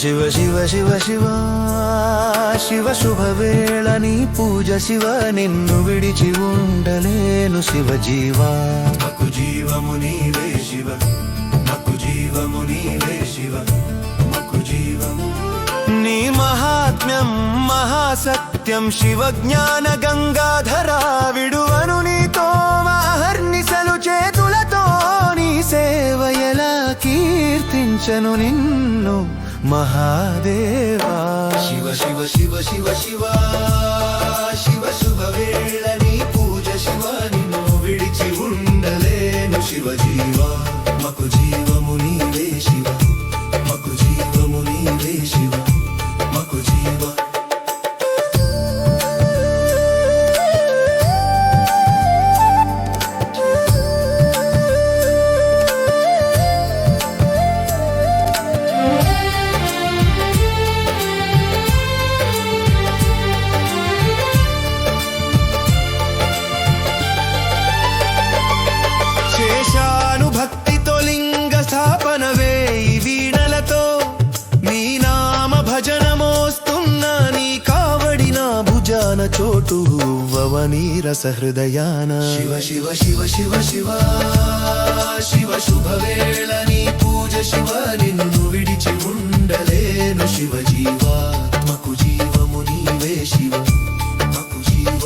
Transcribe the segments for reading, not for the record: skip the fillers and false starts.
శివ శివ శివ శివ శివ శుభవేళ నీ పూజ శివ నిన్ను విడిచి ఉండలేను శివ జీవా మకు జీవము నీవే శివ మకు జీవము నీవే శివ మకు జీవము నీ మహాత్మ్యం మహాసత్యం శివ జ్ఞాన గంగాధరా విడువను నీతో అహర్నిశలు చేతులతో నీ సేవ ఎలా కీర్తించను నిన్ను మహాదేవా శివ శివ శివ శివ శివ శివ శుభవేళ నీ పూజ శివ నిన్ను విడిచి ఉండలేను శివ జీవా మకు జీవము నీవే శివ మకు జీవము నీవే శివ మకు జీవ భక్తితో లింగ స్థాపన వేయి వీణలతో నీ నామ భజన మోస్తున్నా నీ కావడి నా భుజాన చోటు వవనీ రస హృదయాన శివ శివ శివ శివ శివ శివ శుభవేళ నీ పూజ శివ నిన్ను విడిచి ఉండలేను శివ జీవా మకు జీవము నీవే శివ మకు జీవ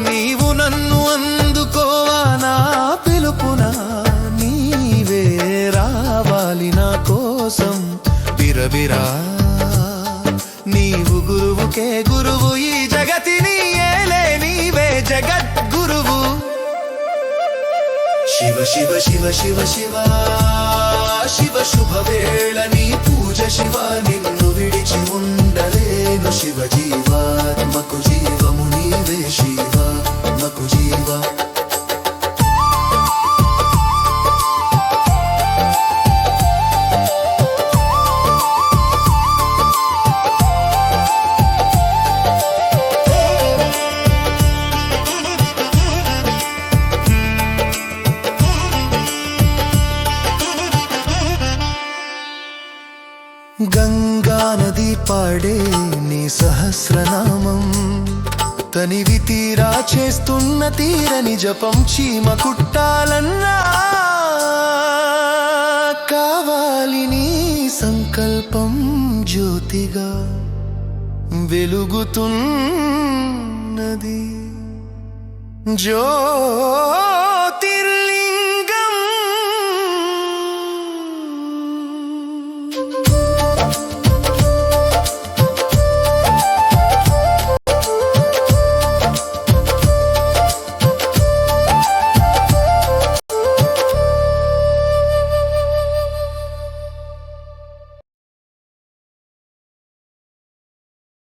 నీవు నన్ను అందుకోవా నా పిలుపునా నీవే రావాలి నా కోసం బిరబిరా నీవు గురువుకే గురువు ఈ జగతిని ఏలే నీవే జగద్గురువు శివ శివ శివ శివ శివ శివ శుభవేళ నీ పూజ శివ నిన్ను విడిచి ఉండలేను శివ జీవా మకు జీవము నీవే శివ మకు జీవా గంగా నది పాడే నీ సహస్రనామం తనివి తీరా చేస్తున్న తీరని జపం చీమ కుట్టాలన్నా కావాలి నీ సంకల్పం జ్యోతిగా వెలుగుతున్నది జ్యోతిర్